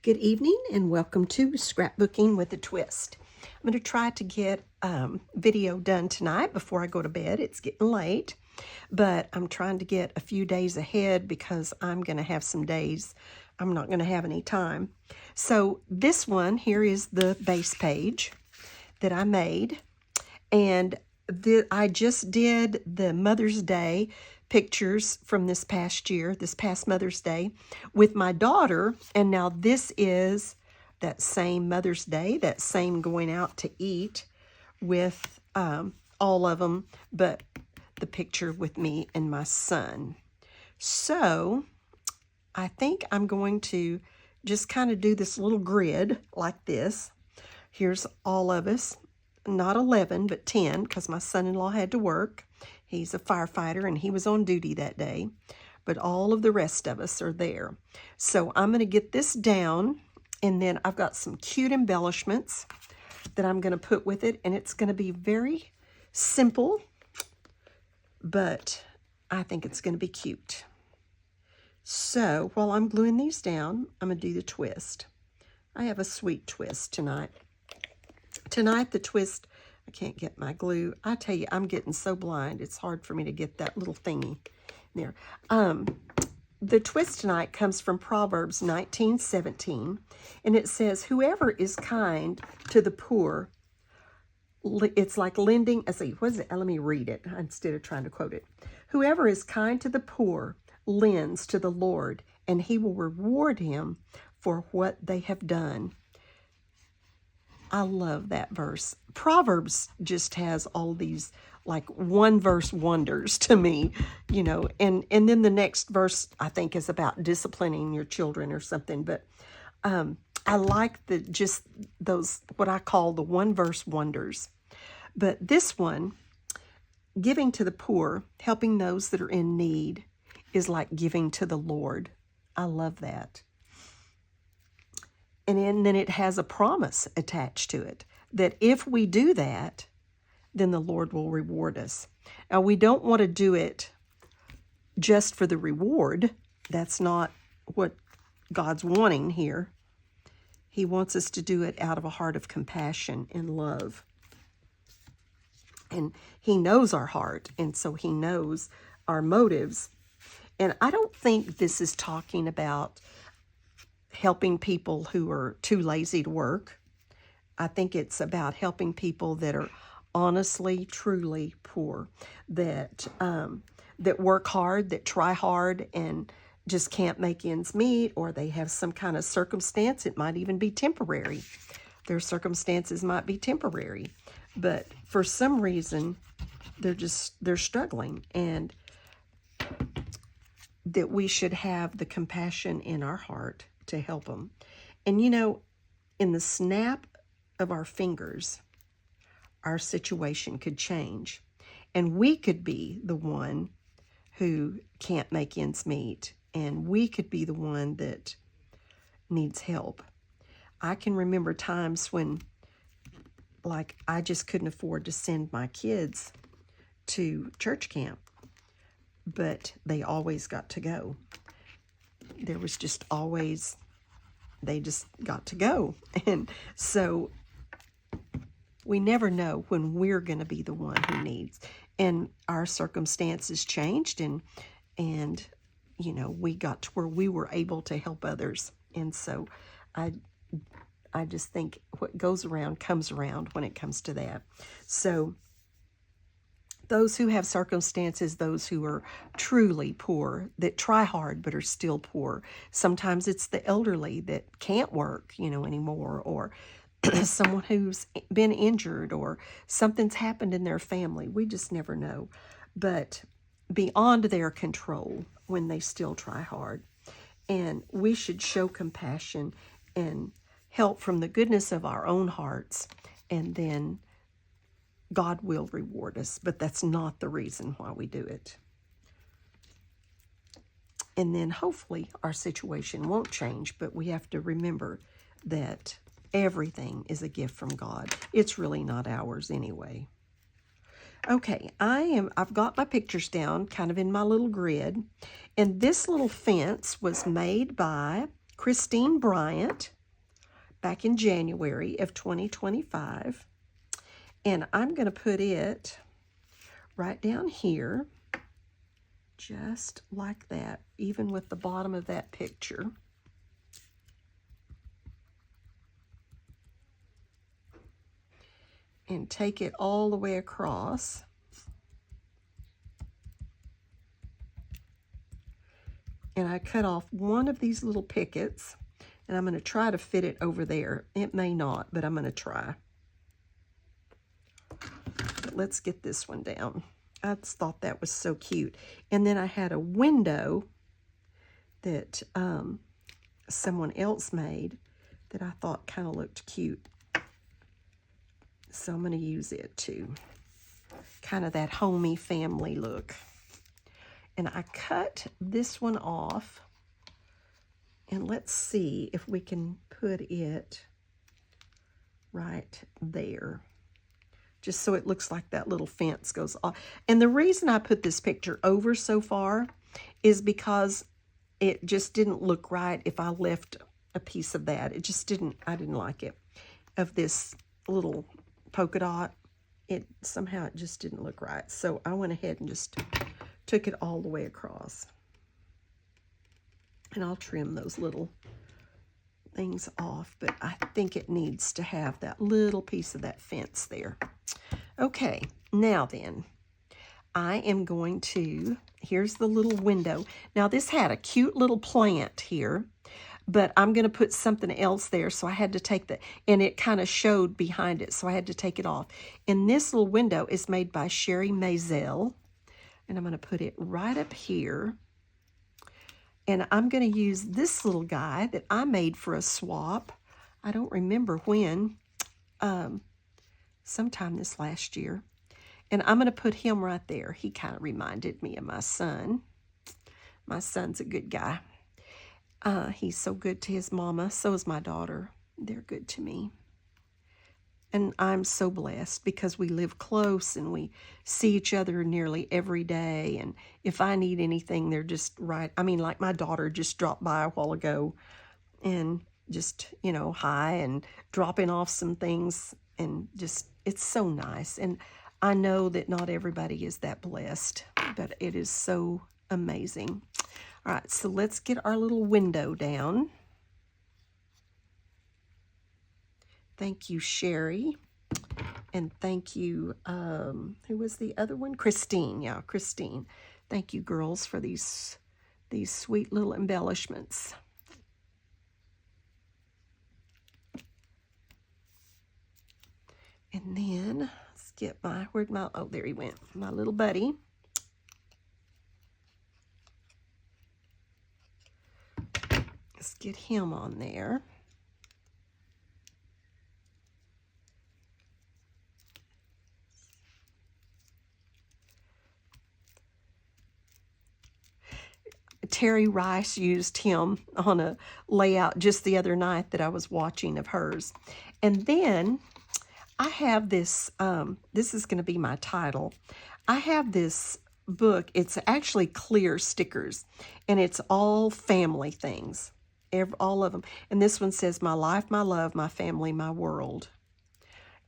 Good evening and welcome to Scrapbooking with a Twist. I'm going to try to get video done tonight before I go to bed. It's getting late, but I'm trying to get a few days ahead because I'm going to have some days I'm not going to have any time. So this one here is the base page that I made, and I just did the Mother's Day pictures from this past year, this past Mother's Day, with my daughter. And now this is that same Mother's Day, that same going out to eat with all of them, but the picture with me and my son. So I think I'm going to just kind of do this little grid like this. Here's all of us. Not 11, but 10, because my son-in-law had to work. He's a firefighter, and he was on duty that day. But all of the rest of us are there. So I'm going to get this down, and then I've got some cute embellishments that I'm going to put with it, and it's going to be very simple, but I think it's going to be cute. So while I'm gluing these down, I'm going to do the twist. I have a sweet twist tonight. Tonight, the twist, I can't get my glue. I tell you, I'm getting so blind, it's hard for me to get that little thingy there. The twist tonight comes from Proverbs 19:17, and it says, whoever is kind to the poor, it's like lending, what is it? Let me read it instead of trying to quote it. Whoever is kind to the poor lends to the Lord, and he will reward him for what they have done. I love that verse. Proverbs just has all these like one verse wonders to me, you know, and then the next verse I think is about disciplining your children or something. But I like just those, what I call the one verse wonders. But this one, giving to the poor, helping those that are in need, is like giving to the Lord. I love that. And then it has a promise attached to it that if we do that, then the Lord will reward us. Now, we don't want to do it just for the reward. That's not what God's wanting here. He wants us to do it out of a heart of compassion and love. And he knows our heart, and so he knows our motives. And I don't think this is talking about helping people who are too lazy to work. I think it's about helping people that are honestly, truly poor, that work hard, that try hard, and just can't make ends meet, or they have some kind of circumstance. It might even be temporary. Their circumstances might be temporary, but for some reason, they're struggling, and that we should have the compassion in our heart to help them. And you know, in the snap of our fingers, our situation could change, and we could be the one who can't make ends meet, and we could be the one that needs help. I can remember times when, like, I just couldn't afford to send my kids to church camp, but they always got to go. There was just always, they just got to go. And so we never know when we're going to be the one who needs. And our circumstances changed, and you know, we got to where we were able to help others. And so I just think what goes around comes around when it comes to that. So those who have circumstances, those who are truly poor, that try hard but are still poor. Sometimes it's the elderly that can't work, you know, anymore, or someone who's been injured, or something's happened in their family. We just never know. But beyond their control when they still try hard. And we should show compassion and help from the goodness of our own hearts, and then God will reward us, but that's not the reason why we do it. And then hopefully our situation won't change, but we have to remember that everything is a gift from God. It's really not ours anyway. Okay, I've got my pictures down kind of in my little grid, and this little fence was made by Christine Bryant back in January of 2025. And I'm going to put it right down here, just like that, even with the bottom of that picture. And take it all the way across. And I cut off one of these little pickets, and I'm going to try to fit it over there. It may not, but I'm going to try. But let's get this one down. I just thought that was so cute. And then I had a window that someone else made that I thought kind of looked cute. So I'm going to use it too. Kind of that homey family look. And I cut this one off. And let's see if we can put it right there. Just so it looks like that little fence goes off. And the reason I put this picture over so far is because it just didn't look right if I left a piece of that. It just didn't, I didn't like it. Of this little polka dot, somehow it just didn't look right. So I went ahead and just took it all the way across. And I'll trim those little things off, but I think it needs to have that little piece of that fence there. Okay, now then, I am going to, here's the little window. Now this had a cute little plant here, but I'm going to put something else there, so I had to take and it kind of showed behind it, so I had to take it off. And this little window is made by Sherry Maisel, and I'm going to put it right up here. And I'm going to use this little guy that I made for a swap. I don't remember when, sometime this last year. And I'm going to put him right there. He kind of reminded me of my son. My son's a good guy. He's so good to his mama. So is my daughter. They're good to me. And I'm so blessed because we live close and we see each other nearly every day. And if I need anything, they're just right. I mean, like my daughter just dropped by a while ago and just, you know, hi and dropping off some things. And just, it's so nice. And I know that not everybody is that blessed, but it is so amazing. All right, so let's get our little window down. Thank you, Sherry. And thank you, who was the other one? Christine, yeah, Christine. Thank you, girls, for these sweet little embellishments. And then, let's get oh, there he went, my little buddy. Let's get him on there. Terry Rice used him on a layout just the other night that I was watching of hers. And then I have this, this is going to be my title. I have this book. It's actually clear stickers, and it's all family things, all of them. And this one says, my life, my love, my family, my world.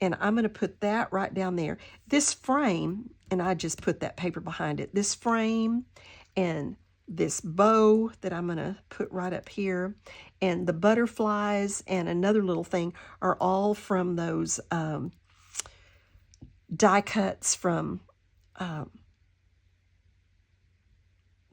And I'm going to put that right down there. This frame, and I just put that paper behind it. This frame and this bow that I'm going to put right up here, and the butterflies and another little thing are all from those die cuts from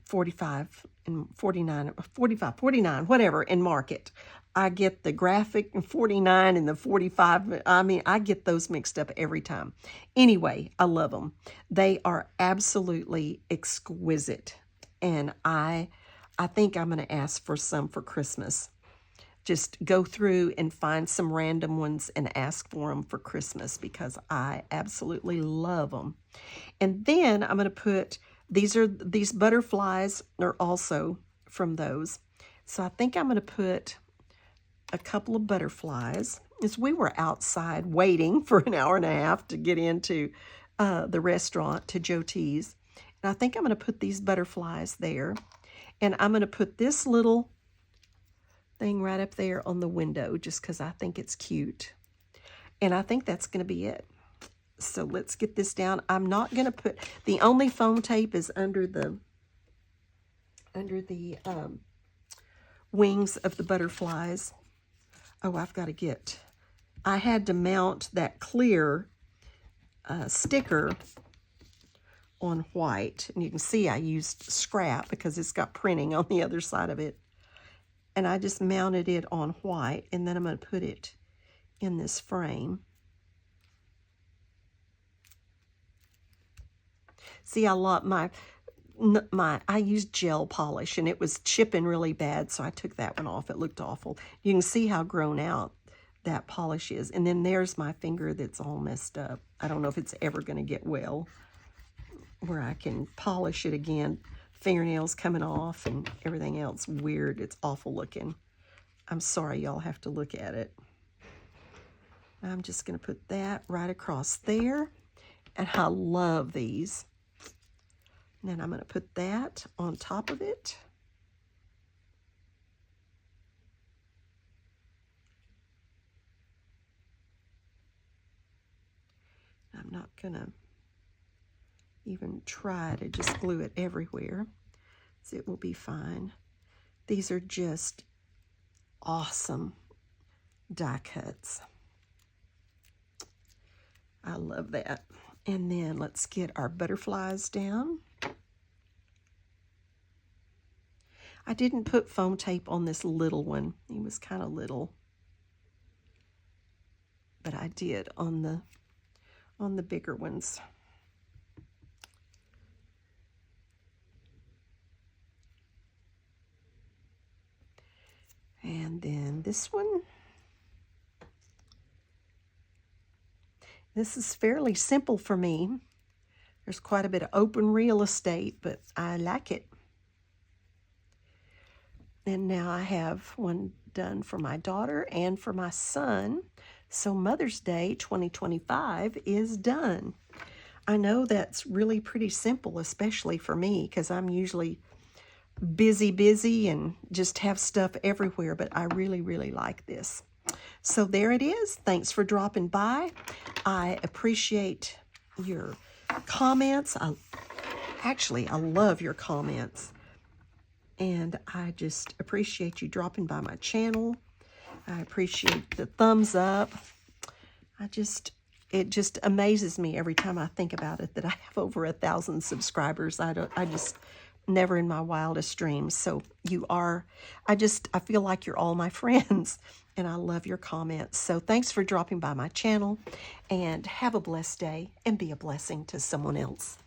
45 and 49, 45, 49, whatever, in Market. I get the graphic and 49 and the 45. I mean, I get those mixed up every time. Anyway, I love them. They are absolutely exquisite. And I think I'm going to ask for some for Christmas. Just go through and find some random ones and ask for them for Christmas because I absolutely love them. And then I'm going to put, these butterflies are also from those. So I think I'm going to put a couple of butterflies. As we were outside waiting for an hour and a half to get into the restaurant, to Joe T's. And I think I'm going to put these butterflies there. And I'm going to put this little thing right up there on the window just because I think it's cute. And I think that's going to be it. So let's get this down. I'm not going to put, the only foam tape is under the wings of the butterflies. Oh, I've got to get, I had to mount that clear sticker on white. And you can see I used scrap because it's got printing on the other side of it. And I just mounted it on white, and then I'm going to put it in this frame. See, I love I used gel polish, and it was chipping really bad, so I took that one off. It looked awful. You can see how grown out that polish is. And then there's my finger that's all messed up. I don't know if it's ever going to get well where I can polish it again. Fingernails coming off and everything else weird. It's awful looking. I'm sorry y'all have to look at it. I'm just going to put that right across there. And I love these. And then I'm going to put that on top of it. I'm not going to even try to just glue it everywhere, so it will be fine. These are just awesome die cuts. I love that. And then let's get our butterflies down. I didn't put foam tape on this little one. He was kind of little. But I did on the bigger ones. And then this one. This is fairly simple for me. There's quite a bit of open real estate, but I like it. And now I have one done for my daughter and for my son. So Mother's Day 2025 is done. I know that's really pretty simple, especially for me, because I'm usually busy and just have stuff everywhere, but I really, really like this. So there it is. Thanks for dropping by. I appreciate your comments. I love your comments. And I just appreciate you dropping by my channel. I appreciate the thumbs up. It just amazes me every time I think about it that I have over 1,000 subscribers. I just never in my wildest dreams. So I feel like you're all my friends, and I love your comments. So thanks for dropping by my channel, and have a blessed day and be a blessing to someone else.